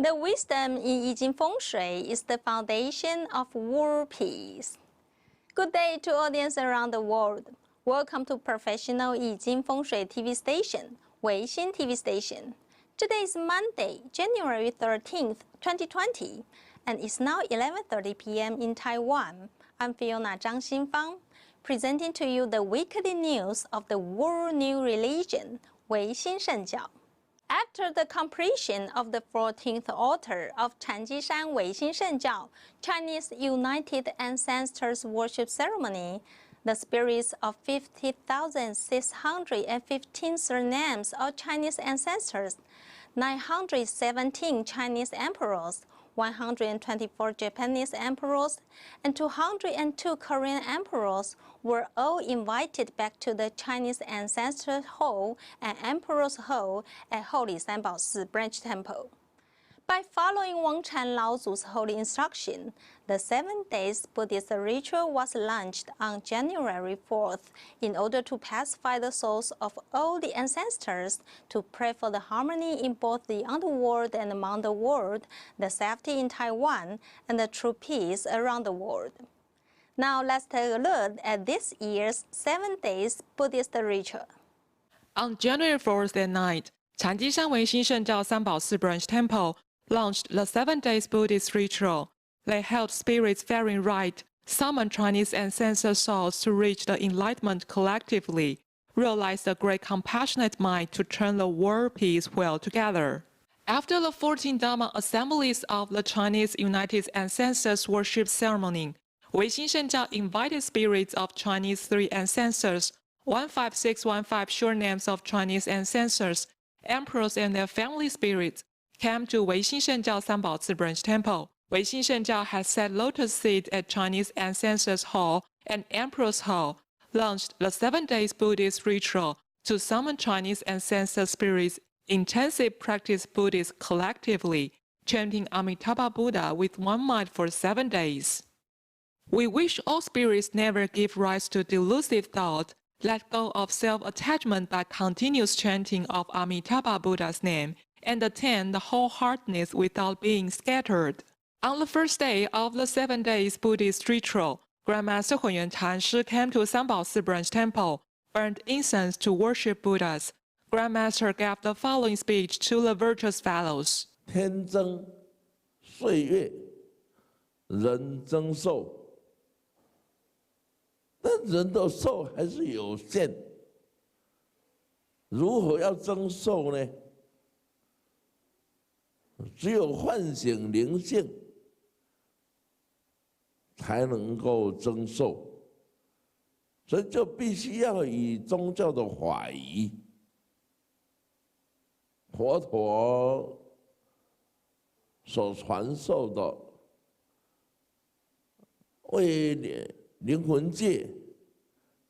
The wisdom in 易经风水 is the foundation of world peace. Good day to audience around the world. Welcome to professional 易经风水 TV station, Weixin TV station. Today is Monday, January 13th, 2020, and it's now 11:30 p.m. in Taiwan. I'm Fiona Zhang Xinfang, presenting to you the weekly news of the world new religion, Weixin Shengjiao. After the completion of the 14th altar of Chanjishan Weixin Shengjiao, Chinese United Ancestors Worship Ceremony, the spirits of 50,615 surnames of Chinese ancestors, 917 Chinese emperors, 124 Japanese emperors, and 202 Korean emperors were all invited back to the Chinese Ancestors Hall and Emperor's Hall at Holy Sanbaosi Branch Temple. By following Wang Chan Laozu's holy instruction, the 7 days Buddhist ritual was launched on January 4th in order to pacify the souls of all the ancestors, to pray for the harmony in both the underworld and among the world, the safety in Taiwan, and the true peace around the world. Now let's take a look at this year's 7 days Buddhist ritual. On January 4th at night, Chanjishan Weixin Shengjiao Sanbaosi Branch Temple launched the 7 days Buddhist ritual. They held spirits faring right, summoned Chinese ancestor souls to reach the enlightenment collectively, realize the great compassionate mind to turn the world peace well together. After the 14 Dharma assemblies of the Chinese United Ancestors Worship Ceremony, Weixin Shengjiao invited spirits of Chinese 3 ancestors, 15615 short names of Chinese ancestors, emperors and their family spirits, came to Weixin Shengjiao Sanbaosi Branch Temple. Weixin Shengjiao has set lotus seat at Chinese Ancestors Hall and Emperor's Hall, launched the 7 days Buddhist ritual to summon Chinese ancestor spirits, intensive practice Buddhists collectively, chanting Amitabha Buddha with one mind for 7 days. We wish all spirits never give rise to delusive thought, let go of self-attachment by continuous chanting of Amitabha Buddha's name, and attain the wholeheartedness without being scattered. On the first day of the 7 days Buddhist ritual, Grandmaster Hunyuan Tanshi came to Sanbaosi Branch Temple, burned incense to worship Buddhas. Grandmaster gave the following speech to the virtuous fellows. 天增岁月，人增寿。但人的寿还是有限，如何要增寿呢？只有唤醒灵性，才能够增寿。所以就必须要以宗教的法仪，佛陀所传授的，为灵魂界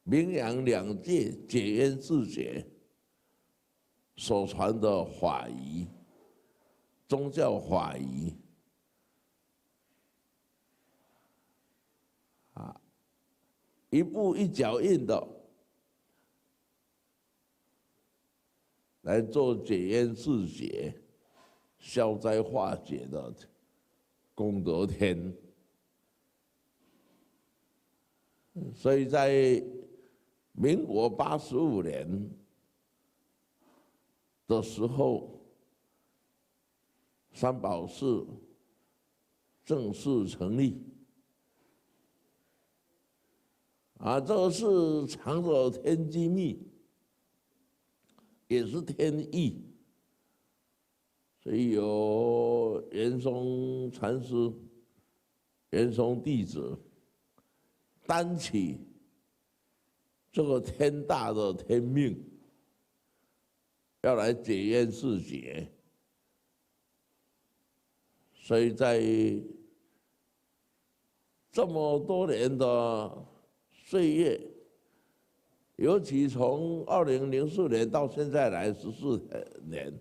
名扬两界、解冤释结所传的法仪。 宗教法仪一步一脚印的来做解冤释结、消灾化解的功德天。所以在民国85年的时候。 三宝寺正式成立，这个是藏着天机密，也是天意，所以有元松禅师、元松弟子担起这个天大的天命，要来解冤释结。 所以在这么多年的岁月，尤其从2004年到现在来14年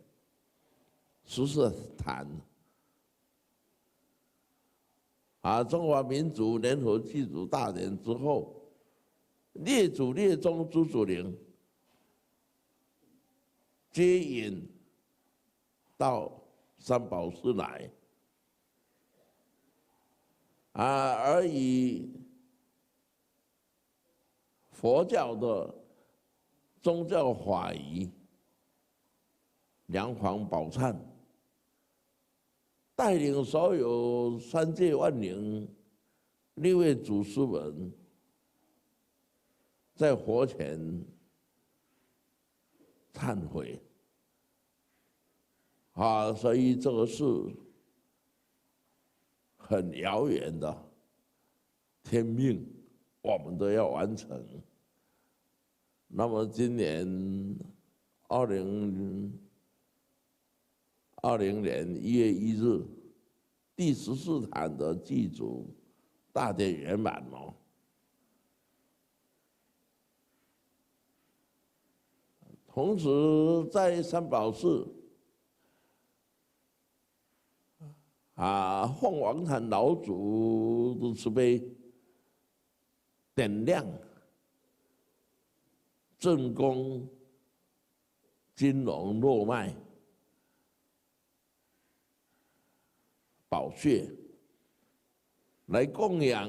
，14坛中华民族联合祭祖大典之后，列祖列宗祖祖灵接引到三宝寺来，而以佛教的宗教法仪梁皇宝忏，带领所有三界万灵6位祖师们，在佛前忏悔。所以这个是很遥远的天命，我们都要完成。那么今年2020年1月1日，第14坛的祭祖大典圆满了。同时在三宝寺凤凰坛老祖的慈悲，点亮正宫金龙络脉宝穴，来供养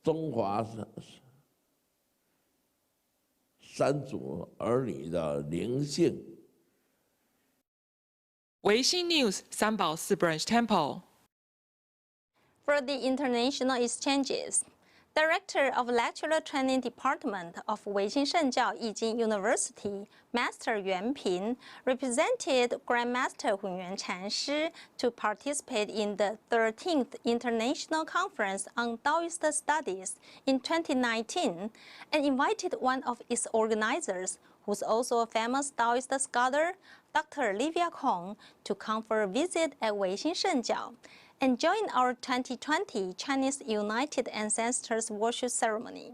中华三祖儿女的灵性。Weixin News 三宝寺 Branch Temple. For the international exchanges, Director of Lecturer Training Department of Weixin Shengjiao Yijing University, Master Yuan Ping, represented Grandmaster Hunyuan Chanshi to participate in the 13th International Conference on Taoist Studies in 2019 and invited one of its organizers, who's also a famous Taoist scholar, Dr. Livia Kong, to come for a visit at Weixin Shengjiao and join our 2020 Chinese United Ancestors Worship Ceremony.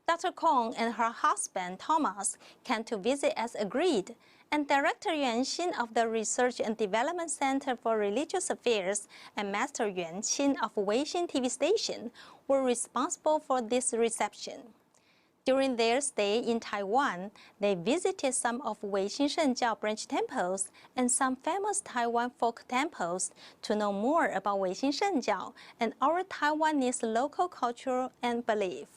Dr. Kong and her husband Thomas came to visit as agreed, and Director Yuan Xin of the Research and Development Center for Religious Affairs and Master Yuan Qin of Weixin TV station were responsible for this reception. During their stay in Taiwan, they visited some of Weixin Shengjiao branch temples and some famous Taiwan folk temples to know more about Weixin Shengjiao and our Taiwanese local culture and belief.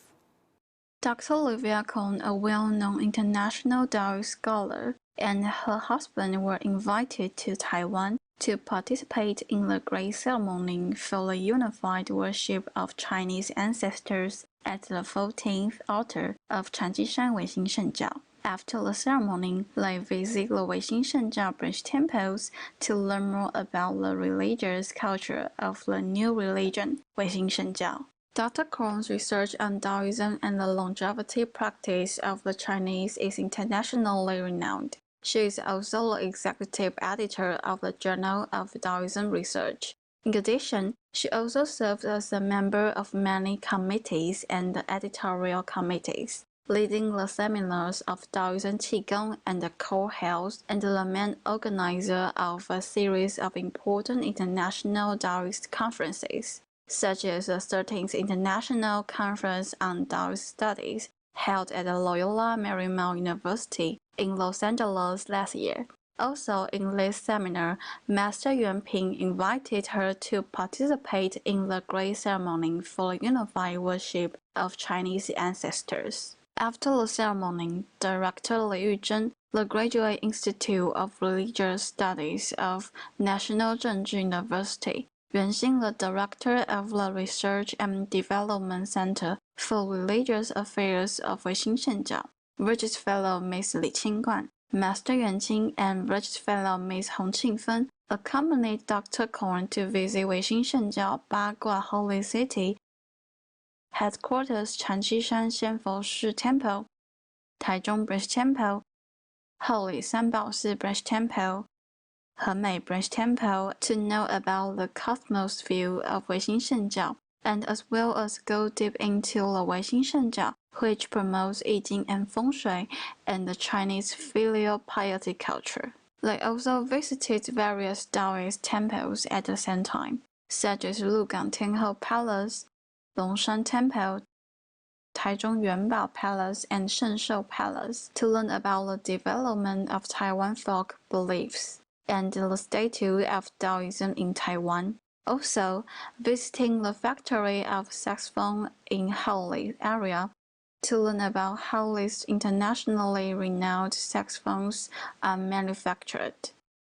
Dr. Livia Kong, a well-known international Taoist scholar, and her husband were invited to Taiwan to participate in the great ceremony for the unified worship of Chinese ancestors at the 14th altar of Chanjishan Weixin Shengjiao. After the ceremony, they visit the Weixin Shengjiao branch temples to learn more about the religious culture of the new religion, Weixin Shengjiao. Dr. Kong's research on Taoism and the longevity practice of the Chinese is internationally renowned. She is also the executive editor of the Journal of Taoism Research. In addition, she also served as a member of many committees and editorial committees, leading the seminars of Taoism Qigong and co-health, and the main organizer of a series of important international Taoist conferences, such as the 13th International Conference on Taoist Studies, held at the Loyola Marymount University in Los Angeles last year. Also, in this seminar, Master Yuan Ping invited her to participate in the great ceremony for unified worship of Chinese ancestors. After the ceremony, Director Li Yuzhen, the Graduate Institute of Religious Studies of National Zhengzhi University, Yuan Xin, the Director of the Research and Development Center for Religious Affairs of Weixin Shengjiao, Regius Fellow Ms. Li Qingguan, Master Yuan Qing, and Regius Fellow Ms. Hong Qingfen accompanied Dr. Kong to visit Weixin Shengjiao Bagua Holy City, headquarters Chanjishan Xianfo Temple, Taichung Branch Temple, Holy Sanbao Si Branch Temple, Hemei Branch Temple to know about the cosmos view of Weixin Shengjiao, and as well as go deep into the Weixin Shengjiao, which promotes Yi Jing and Feng Shui and the Chinese filial piety culture. They also visited various Taoist temples at the same time, such as Lugang Tianhou Palace, Longshan Temple, Taichung Yuanbao Palace, and Shengshou Palace to learn about the development of Taiwan folk beliefs. and the statue of Taoism in Taiwan. Also, visiting the factory of saxophone in Hawley area to learn about how these internationally renowned saxophones are manufactured.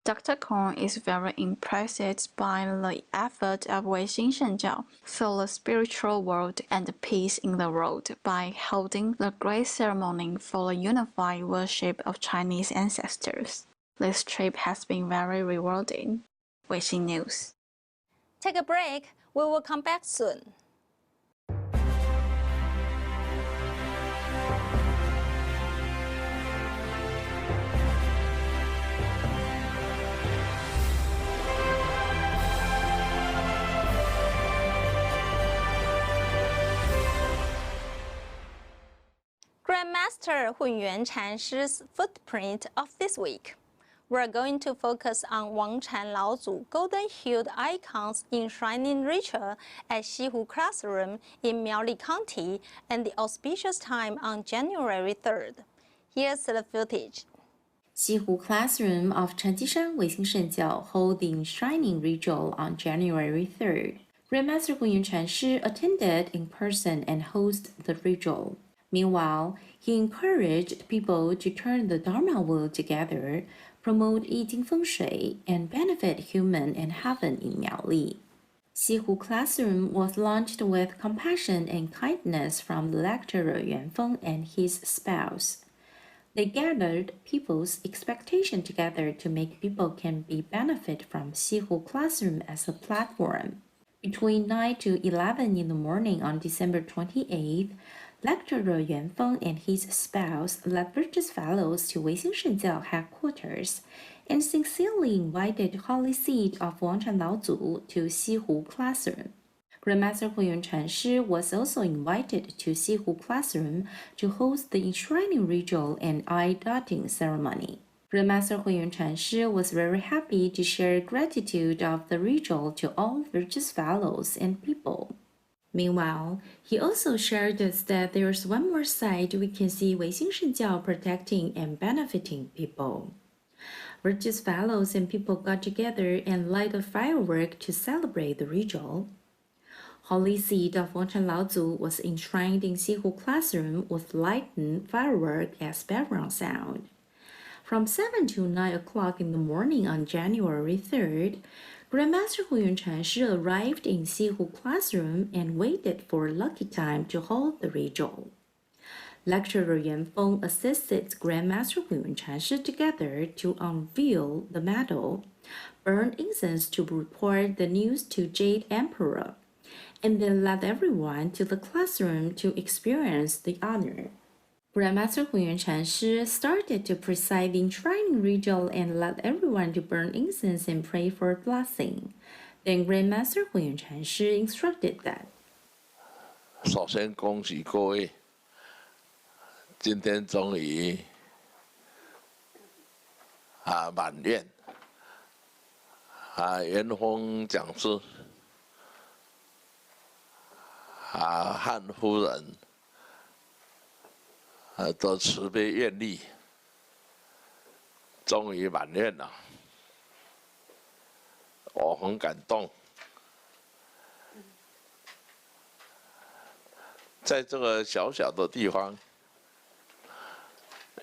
Dr. Kong is very impressed by the effort of Weixin Shengjiao for the spiritual world and peace in the world by holding the great ceremony for the unified worship of Chinese ancestors. This trip has been very rewarding. Weixin News. Take a break. We will come back soon. Grandmaster Hunyuan Chanshi's footprint of this week. We're going to focus on Wangchan Laozu golden-hued icons enshrining ritual at Xihu Classroom in Miaoli County and the auspicious time on January 3rd. Here's the footage. Xihu Classroom of Chanjishan Weixin Shengjiao hold the enshrining ritual on January 3rd. Grandmaster Hunyuan Chanshi attended in person and hosted the ritual. Meanwhile, he encouraged people to turn the Dharma wheel together, promote Yi Jing Feng Shui, and benefit human and heaven in Miaoli. Xihu Classroom was launched with compassion and kindness from the lecturer Yuan Feng and his spouse. They gathered people's expectation together to make people can be benefit from Xihu Classroom as a platform. Between 9 to 11 in the morning on December 28th, Lecturer Yuan Feng and his spouse led virtuous fellows to Weixin Shengjiao headquarters and sincerely invited Holy Seed of Wangchan Laozu to Xihu Classroom. Grandmaster Hunyuan Chanshi was also invited to Xihu Classroom to host the enshrining ritual and eye-dotting ceremony. Grandmaster Hunyuan Chanshi was very happy to share gratitude of the ritual to all virtuous fellows and people. Meanwhile, he also shared us that there's one more side we can see Weixin Shengjiao protecting and benefiting people. Virtuous fellows and people got together and light a firework to celebrate the ritual. Holy Seed of Wangchan Laozu was enshrined in Xihu Classroom with lightened firework as background sound. From 7 to 9 o'clock in the morning on January 3rd, Grandmaster Hunyuan Chanshi arrived in Xihu Classroom and waited for lucky time to hold the ritual. Lecturer Yuan Feng assisted Grandmaster Hunyuan Chanshi together to unveil the medal, burn incense to report the news to Jade Emperor, and then led everyone to the classroom to experience the honor. Grandmaster Hunyuan Chanshi started to preside the enshrining ritual and led everyone to burn incense and pray for blessing. Then Grandmaster Hunyuan Chanshi instructed that. 首先恭喜各位，今天终于满愿元丰讲师汉夫人。的慈悲愿力，终于满愿了，我很感动。在这个小小的地方，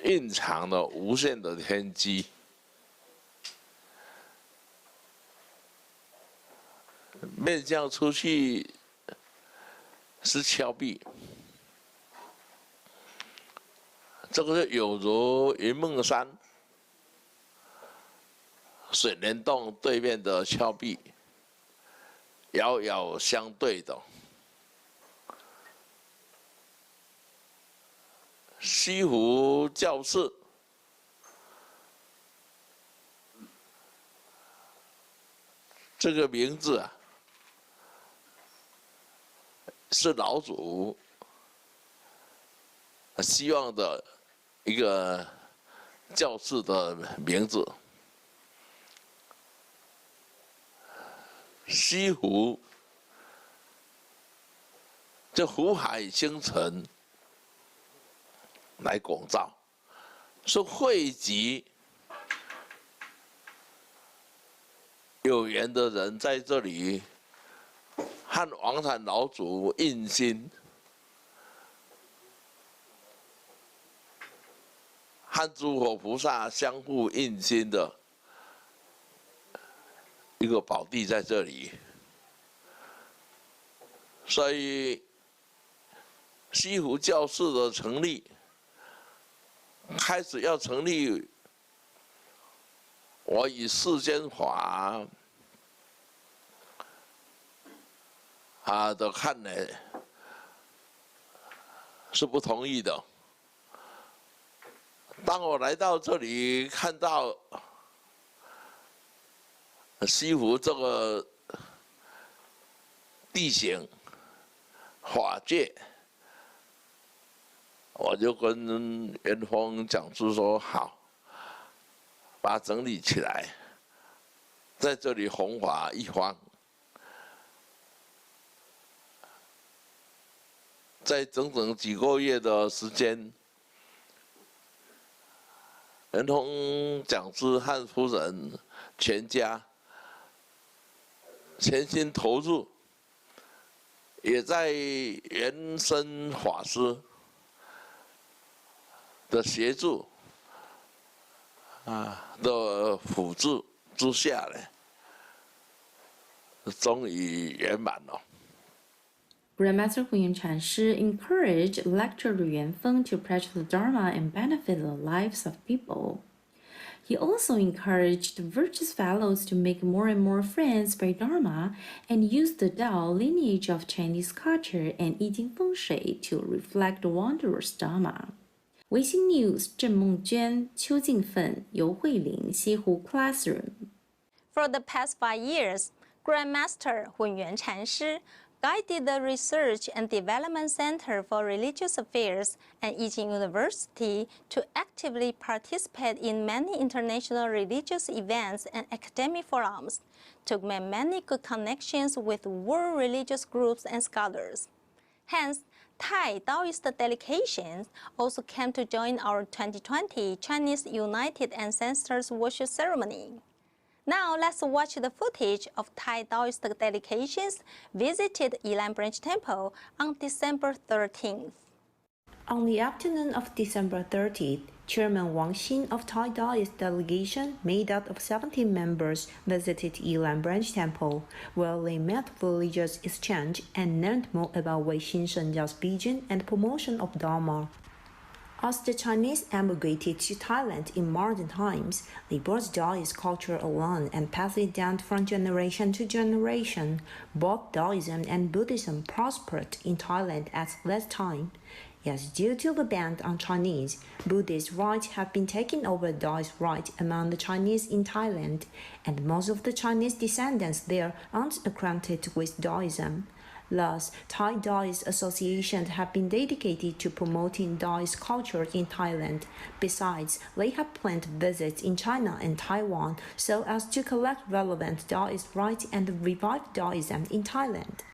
蕴藏了无限的天机。面向出去是峭壁。这个是有如云梦山、水帘洞对面的峭壁，遥遥相对的。西湖教室这个名字是老祖希望的一个教室的名字。西湖，这湖海星辰来广照，是汇集有缘的人在这里和王禅老祖印心，和诸佛菩萨相互印心的一个宝地在这里，所以西湖教室的成立，开始要成立，我以世间法的看呢是不同意的。当我来到这里，看到西湖这个地形法界，我就跟元丰讲师说好，把它整理起来，在这里弘法一方。在整整几个月的时间，元丰讲师和夫人全家全心投入，也在元生法师的协助的辅助之下呢，终于圆满了。Grandmaster 慧远禅师 encouraged lecturer Yuan Feng to practice the Dharma and benefit the lives of people. He also encouraged virtuous fellows to make more and more friends by Dharma and use the Tao lineage of Chinese culture and 易经风水 to reflect the wondrous Dharma. Weixin News 郑梦娟、邱敬奋、尤慧玲西湖 Classroom. For the past 5 years, Grandmaster Hunyuan Chanshi guided the Research and Development Center for Religious Affairs and Yijing University to actively participate in many international religious events and academic forums, to make many good connections with world religious groups and scholars. Hence, Thai Taoist delegations also came to join our 2020 Chinese United Ancestors Worship Ceremony. Now let's watch the footage of Thai Taoist delegations visited Yilan Branch Temple on December 13th. On the afternoon of December 30th, Chairman Wang Xin of Thai Taoist delegation, made up of 17 members, visited Yilan Branch Temple, where they met for religious exchange and learned more about Weixin Shengjiao's vision and promotion of Dharma. As the Chinese emigrated to Thailand in modern times, they brought Taoist culture along and passed it down from generation to generation. Both Taoism and Buddhism prospered in Thailand at that time. Yes, due to the ban on Chinese, Buddhist rites have been taking over Taoist rites among the Chinese in Thailand, and most of the Chinese descendants there aren't acquainted with Taoism. Thus, Thai Taoist associations have been dedicated to promoting Taoist culture in Thailand. Besides, they have planned visits in China and Taiwan so as to collect relevant Taoist rites and revive Taoism in Thailand.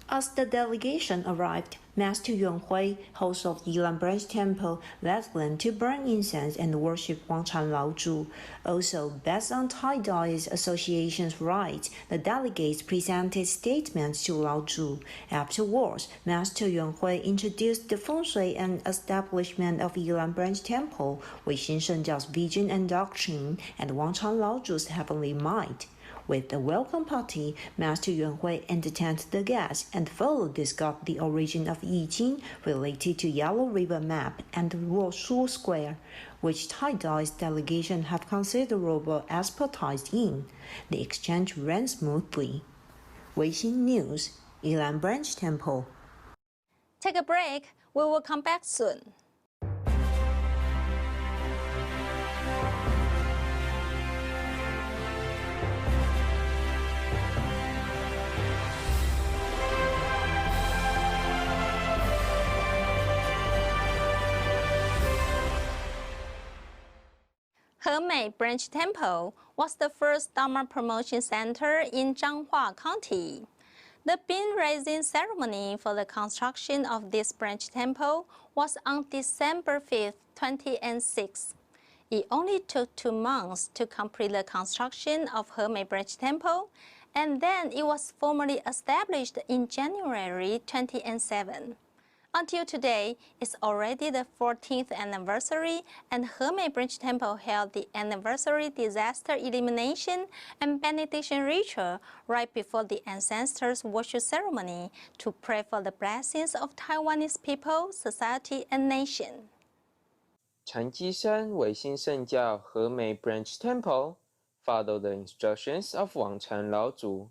As the delegation arrived, Master Yuan Hui, host of Yilan Branch Temple, led them to burn incense and worship Wang Chan Lao Zhu. Also, based on Thai Taoist Association's rites, the delegates presented statements to Lao Zhu. Afterwards, Master Yuan Hui introduced the feng shui and establishment of Yilan Branch Temple, Weixin Shengjiao's vision and doctrine, and Wang Chan Lao Zhu's heavenly might. With the welcome party, Master Yuan Hui entertained the guests and further discussed the origin of Yi Jing related to Yellow River Map and Ruoshu Square, which Thai Taoist delegation have considerable expertise in. The exchange ran smoothly. Weixin News, Yilan Branch Temple. Take a break. We will come back soon. Hemei Branch Temple was the first Dharma promotion center in Zhanghua County. The bean raising ceremony for the construction of this branch temple was on December 5, 2006. It only took 2 months to complete the construction of Hemei Branch Temple, and then it was formally established in January 2007. Until today, it's already the 14th anniversary, and Hemei Branch Temple held the anniversary disaster elimination and benediction ritual right before the ancestors' worship ceremony to pray for the blessings of Taiwanese people, society, and nation. 禅机山唯心圣教和美 Branch Temple followed the instructions of Wang Chan Lao Zu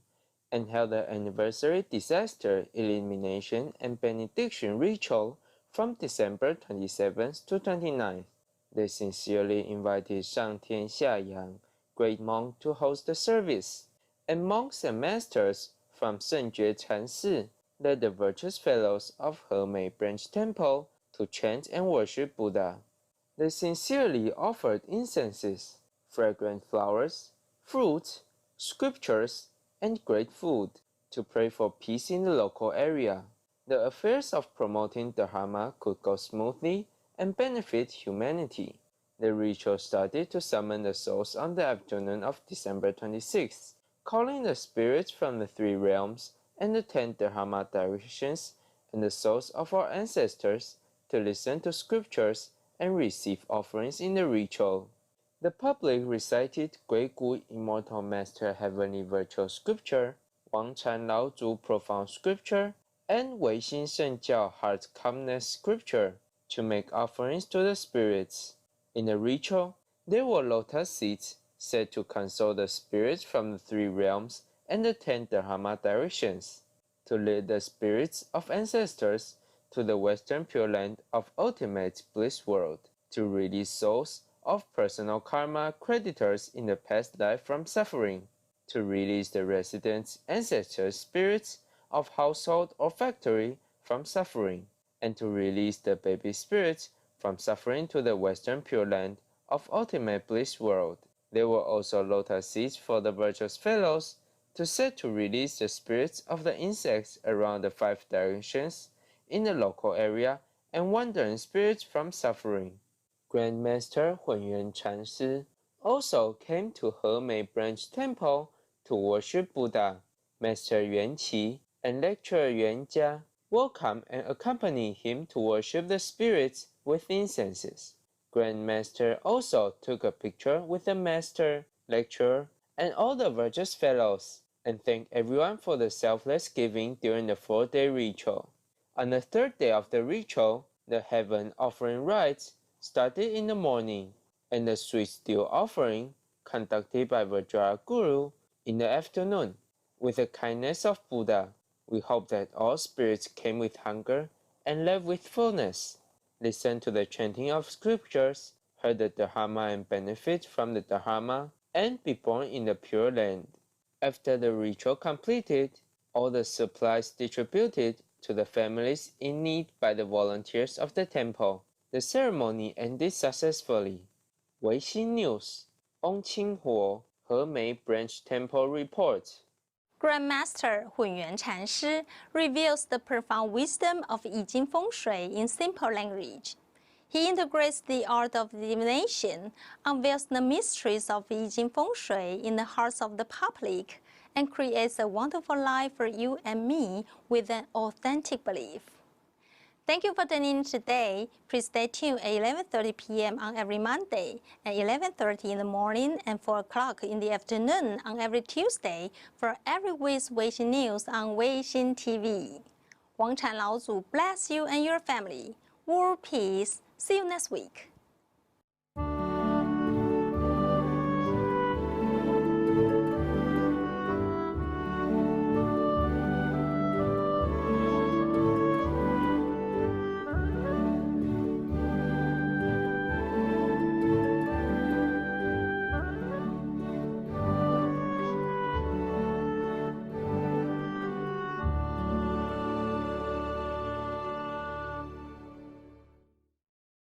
and held the anniversary disaster elimination and benediction ritual from December 27th to 29th. They sincerely invited Shang Tian Xia Yang, great monk, to host the service, and monks and masters from Shengjue Chansi led the virtuous fellows of Hemei Branch Temple to chant and worship Buddha. They sincerely offered incenses, fragrant flowers, fruits, scriptures, and great food to pray for peace in the local area. The affairs of promoting Dharma could go smoothly and benefit humanity. The ritual started to summon the souls on the afternoon of December 26th, calling the spirits from the 3 realms and the 10 Dharma directions and the souls of our ancestors to listen to scriptures and receive offerings in the ritual. The public recited Great Gu Immortal Master Heavenly Virtual Scripture, Wang Chan Lao Zu Profound Scripture, and Weixin Shengjiao Heart Calmness Scripture to make offerings to the spirits. In the ritual, there were lotus seeds said to console the spirits from the 3 realms and the 10 Dharma directions, to lead the spirits of ancestors to the Western Pure Land of Ultimate Bliss World, to release souls of personal karma creditors in the past life from suffering, to release the residents' ancestors' spirits of household or factory from suffering, and to release the baby spirits from suffering to the Western Pure Land of Ultimate Bliss World. There were also lotus seeds for the virtuous fellows to set to release the spirits of the insects around the 5 directions in the local area and wandering spirits from suffering. Grandmaster Hunyuan Chanshi also came to Hemei Branch Temple to worship Buddha. Master Yuan Qi and lecturer Yuan Jia welcomed and accompanied him to worship the spirits with incenses. Grandmaster also took a picture with the master, lecturer, and all the virtuous fellows, and thanked everyone for the selfless giving during the 4-day ritual. On the 3rd day of the ritual, the heaven offering rites started in the morning, and the sweet still offering, conducted by Vajra Guru, in the afternoon. With the kindness of Buddha, we hope that all spirits came with hunger and left with fullness, listened to the chanting of scriptures, heard the Dharma and benefit from the Dharma, and be born in the Pure Land. After the ritual completed, all the supplies distributed to the families in need by the volunteers of the temple. The ceremony ended successfully. Weixin News, On Qinghuo, Hemei Branch Temple Report. Grandmaster Hunyuan Chanshi reveals the profound wisdom of Yi Jing Feng Shui in simple language. He integrates the art of divination, unveils the mysteries of Yi Jing Feng Shui in the hearts of the public, and creates a wonderful life for you and me with an authentic belief. Thank you for tuning in today. Please stay tuned at 11:30 p.m. on every Monday, at 11:30 in the morning, and 4 o'clock in the afternoon on every Tuesday for every week's Weixin News on Weixin TV. Wang Chan Lao Zu bless you and your family. World peace. See you next week.